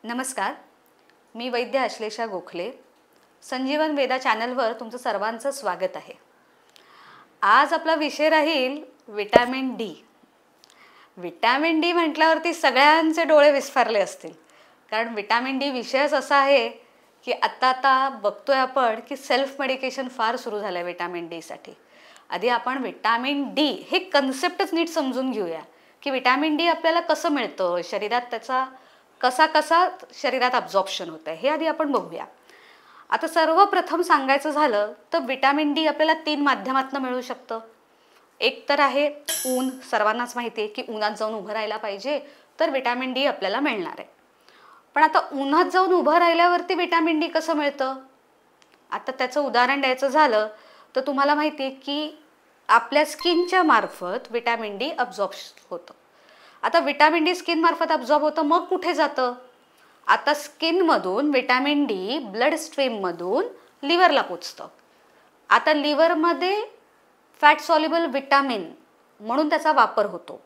नमस्कार, मी वैद्य अश्लेषा गोखले. संजीवन वेदा चॅनलवर तुमचं सर्वांचं स्वागत आहे. आज आपला विषय राहील विटॅमिन डी. विटॅमिन डी म्हटल्यावरती सगळ्यांचे डोळे विस्फारले असतील, कारण विटॅमिन डी विषयच असा आहे की आता बघतोय आपण की सेल्फ मेडिकेशन फार सुरू झालं आहे विटॅमिन डीसाठी. आधी आपण विटॅमिन डी हे कन्सेप्टच नीट समजून घेऊया की विटॅमिन डी आपल्याला कसं मिळतं, शरीरात त्याचा कसा शरीरात अब्झॉर्प्शन होतं आहे हे आधी आपण बघूया. आता सर्वप्रथम सांगायचं झालं तर विटॅमिन डी आपल्याला 3 माध्यमातून मिळू शकतं. एक तर आहे ऊन. सर्वांनाच माहिती आहे की उन्हात जाऊन उभं राहायला पाहिजे तर विटॅमिन डी आपल्याला मिळणार आहे. पण आता उन्हात जाऊन उभं राहिल्यावरती विटॅमिन डी कसं मिळतं? आता त्याचं उदाहरण द्यायचं झालं तर तुम्हाला माहिती आहे की आपल्या स्किनच्या मार्फत विटॅमिन डी अब्झॉर्ब होतं. आता विटॅमिन डी स्किन मार्फत अब्झॉर्ब होतं, मग कुठे जातं? आता स्किनमधून विटॅमिन डी ब्लड स्ट्रीममधून लिव्हरला पोचतं. आता लिव्हरमध्ये फॅट सॉल्युबल विटॅमिन म्हणून त्याचा वापर होतो.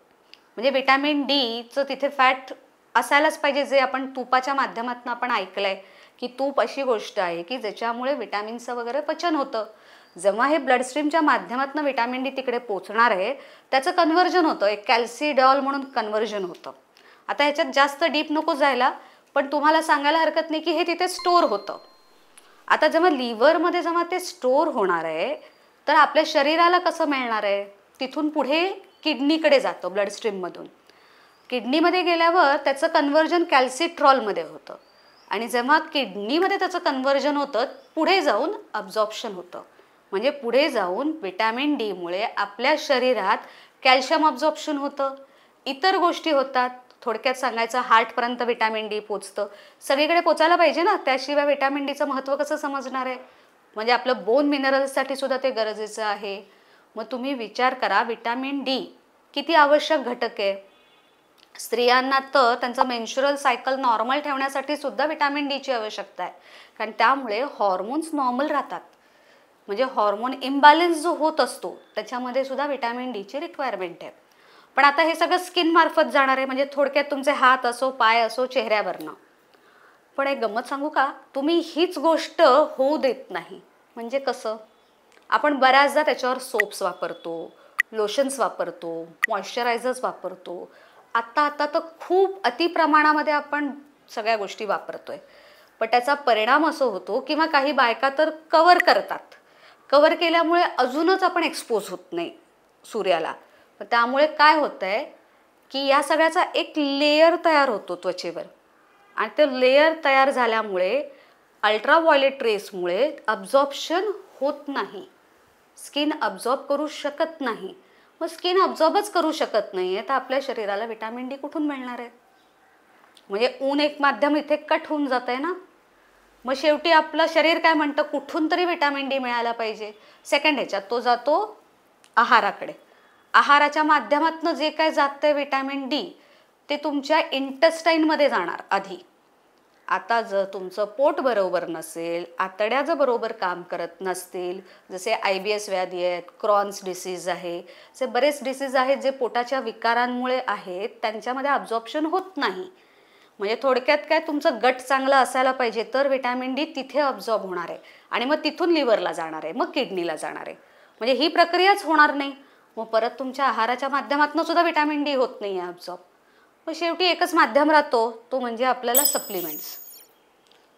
म्हणजे विटॅमिन डीचं तिथे फॅट असायलाच पाहिजे, जे आपण तुपाच्या माध्यमातून आपण ऐकलं आहे की तूप अशी गोष्ट आहे की ज्याच्यामुळे विटॅमिनचं वगैरे पचन होतं. जेव्हा हे ब्लड स्ट्रीमच्या माध्यमातून विटॅमिन डी तिकडे पोचणार आहे त्याचं कन्व्हर्जन होतं, एक कॅल्सिडॉल म्हणून कन्व्हर्जन होतं. आता ह्याच्यात जास्त डीप नको जायला, पण तुम्हाला सांगायला हरकत नाही की हे तिथे स्टोअर होतं. आता जेव्हा लिव्हरमध्ये जेव्हा ते स्टोअर होणार आहे तर आपल्या शरीराला कसं मिळणार आहे? तिथून पुढे किडनीकडे जातं ब्लड स्ट्रीममधून. किडनीमध्ये गेल्यावर त्याचं कन्व्हर्जन कॅल्सिट्रॉलमध्ये होतं आणि जेव्हा किडनीमध्ये त्याचं कन्व्हर्जन होतं पुढे जाऊन अब्झॉर्प्शन होतं. म्हणजे पुढे जाऊन विटॅमिन डीमुळे आपल्या शरीरात कॅल्शियम अब्झॉर्प्शन होतं, इतर गोष्टी होतात. थोडक्यात सांगायचं हार्टपर्यंत विटॅमिन डी पोचतं. सगळीकडे पोचायला पाहिजे ना, त्याशिवाय विटॅमिन डीचं महत्त्व कसं समजणार आहे? म्हणजे आपलं बोन मिनरल्ससाठी सुद्धा ते गरजेचं आहे. मग तुम्ही विचार करा विटॅमिन डी किती आवश्यक घटक आहे. स्त्रियांना तर त्यांचा मेन्स्ट्रुअल सायकल नॉर्मल ठेवण्यासाठी सुद्धा विटॅमिन डीची आवश्यकता आहे, कारण त्यामुळे हॉर्मोन्स नॉर्मल राहतात. म्हणजे हॉर्मोन इम्बॅलन्स जो होत असतो त्याच्यामध्ये सुद्धा विटॅमिन डीची रिक्वायरमेंट आहे. पण आता हे सगळं स्किन मार्फत जाणार आहे, म्हणजे थोडक्यात तुमचे हात असो, पाय असो, चेहऱ्यावरनं. पण एक गंमत सांगू का? तुम्ही हीच गोष्ट होऊ देत नाही. म्हणजे कसं? आपण बऱ्याचदा त्याच्यावर सोप्स वापरतो, लोशन्स वापरतो, मॉइश्चरायझर्स वापरतो. आता तर खूप अतिप्रमाणामध्ये आपण सगळ्या गोष्टी वापरतोय. पण त्याचा परिणाम असं होतो किंवा काही बायका तर कवर करतात. कवर केल्यामुळे अजूनच आपण एक्सपोज होत नाही सूर्याला. त्यामुळे काय होतं आहे की या सगळ्याचा एक लेयर तयार होतो त्वचेवर, आणि ते लेयर तयार झाल्यामुळे अल्ट्राव्हायोलेट रेसमुळे अब्झॉर्प्शन होत नाही. स्किन अब्झॉर्ब करू शकत नाही. मग स्किन अब्झॉर्बच करू शकत नाही आहे तर आपल्या शरीराला विटॅमिन डी कुठून मिळणार आहे? म्हणजे ऊन एक माध्यम इथे कट होऊन जात आहे ना. मग शेवटी आपलं शरीर काय म्हणतं, कुठून तरी विटॅमिन डी मिळायला पाहिजे. सेकंड ह्याच्यात तो जातो आहाराकडे. आहाराच्या माध्यमातून जे काय जातं आहे विटॅमिन डी ते तुमच्या इंटेस्टाईनमध्ये जाणार आधी. आता जर तुमचं पोट बरोबर नसेल, आतड्या जर बरोबर काम करत नसतील, जसे IBS व्याधी आहेत, क्रॉन्स डिसीज आहे, असे बरेच डिसीज आहेत जे पोटाच्या विकारांमुळे आहेत, त्यांच्यामध्ये अब्झॉर्प्शन होत नाही. म्हणजे थोडक्यात काय, तुमचं गट चांगलं असायला पाहिजे तर विटॅमिन डी तिथे अब्झॉर्ब होणार आहे आणि मग तिथून लिव्हरला जाणार आहे, मग किडनीला जाणार आहे. म्हणजे ही प्रक्रियाच होणार नाही. मग परत तुमच्या आहाराच्या माध्यमातून सुद्धा विटॅमिन डी होत नाही आहे अब्झॉर्ब. मग शेवटी एकच माध्यम राहतो, तो म्हणजे आपल्याला सप्लिमेंट्स.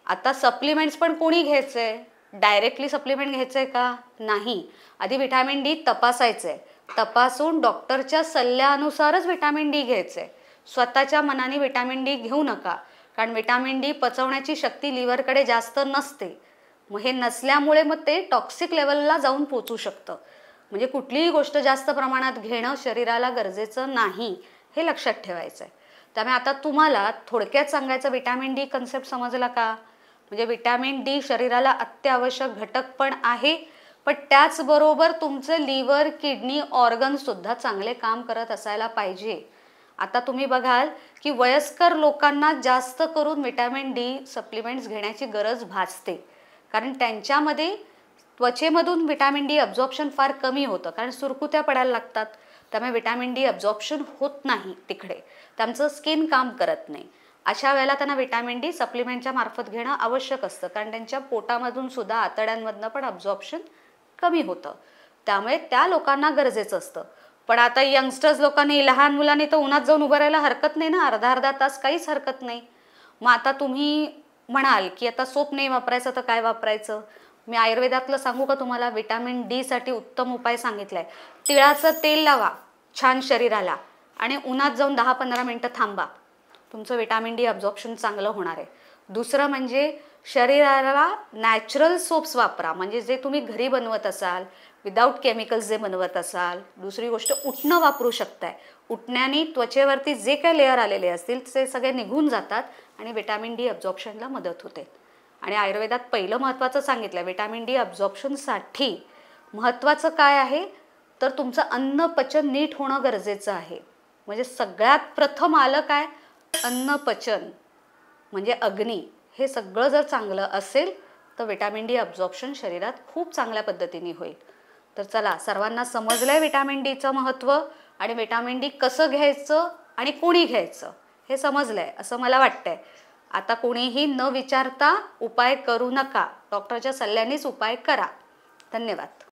आता सप्लिमेंट्स पण कोणी घ्यायचं आहे? डायरेक्टली सप्लिमेंट घ्यायचं आहे का? नाही. आधी विटॅमिन डी तपासायचं आहे. तपासून डॉक्टरच्या सल्ल्यानुसारच विटॅमिन डी घ्यायचं आहे. स्वतःच्या मनाने विटॅमिन डी घेऊ नका, कारण विटॅमिन डी पचवण्याची शक्ती लिव्हरकडे जास्त नसते. मग हे नसल्यामुळे मग ते टॉक्सिक लेवलला जाऊन पोचू शकतं. म्हणजे कुठलीही गोष्ट जास्त प्रमाणात घेणं शरीराला गरजेचं नाही, हे लक्षात ठेवायचं आहे. त्यामुळे आता तुम्हाला थोडक्यात सांगायचं, विटॅमिन डी कन्सेप्ट समजला का? म्हणजे विटॅमिन डी शरीराला अत्यावश्यक घटक पण आहे, पण त्याचबरोबर तुमचं लिव्हर, किडनी, ऑर्गनसुद्धा चांगले काम करत असायला पाहिजे. आता तुम्ही बघाल की वयस्कर लोकांना जास्त करून विटॅमिन डी सप्लिमेंट्स घेण्याची गरज भासते, कारण त्यांच्यामध्ये त्वचेमधून विटॅमिन डी अब्झॉर्प्शन फार कमी होतं, कारण सुरकुत्या पडायला लागतात. त्यामुळे विटॅमिन डी अब्झॉर्प्शन होत नाही तिकडे, त्यांचं स्किन काम करत नाही. अशा वेळेला त्यांना विटॅमिन डी सप्लिमेंटच्या मार्फत घेणं आवश्यक असतं, कारण त्यांच्या पोटामधून सुद्धा आतड्यांमधनं पण अब्झॉर्प्शन कमी होतं, त्यामुळे त्या लोकांना गरजेचं असतं. पण आता यंगस्टर्स लोकांनी, लहान मुलांनी तर उन्हात जाऊन उभं राहायला हरकत नाही ना, अर्धा तास काहीच हरकत नाही. मग आता तुम्ही म्हणाल की आता सोप नाही वापरायचं तर काय वापरायचं? मी आयुर्वेदातलं सांगू का तुम्हाला? विटॅमिन डी साठी उत्तम उपाय सांगितलाय. तिळाचं तेल लावा छान शरीराला आणि उन्हात जाऊन 10-15 मिनिटं थांबा, तुमचं विटॅमिन डी अब्झॉर्प्शन चांगलं होणार आहे. दुसरं म्हणजे शरीराला नॅचरल सोप्स वापरा, म्हणजे जे तुम्ही घरी बनवत असाल, विदाऊट केमिकल्स जे बनवत असाल. दुसरी गोष्ट, उटणं वापरू शकताय. उटण्याने त्वचेवरती जे काही लेअर आलेले असतील ते सगळे निघून जातात आणि विटॅमिन डी अब्झॉर्प्शनला मदत होते. आणि आयुर्वेदात पहिलं महत्त्वाचं सांगितलं विटॅमिन डी अब्झॉर्प्शनसाठी महत्त्वाचं काय आहे तर तुमचं अन्न पचन नीट होणं गरजेचं आहे. म्हणजे सगळ्यात प्रथम आलं काय? अन्न पचन म्हणजे अग्नी. हे सगळं जर चांगलं असेल तर विटॅमिन डी अब्झॉर्प्शन शरीरात खूप चांगल्या पद्धतीने होईल. तर चला, सर्वांना समजलंय विटॅमिन डीचं महत्त्व आणि विटॅमिन डी कसं घ्यायचं आणि कोणी घ्यायचं हे समजलंय असं मला वाटतंय. आता कोणीही न विचारता उपाय करू नका, डॉक्टरच्या सल्ल्यानेच उपाय करा. धन्यवाद.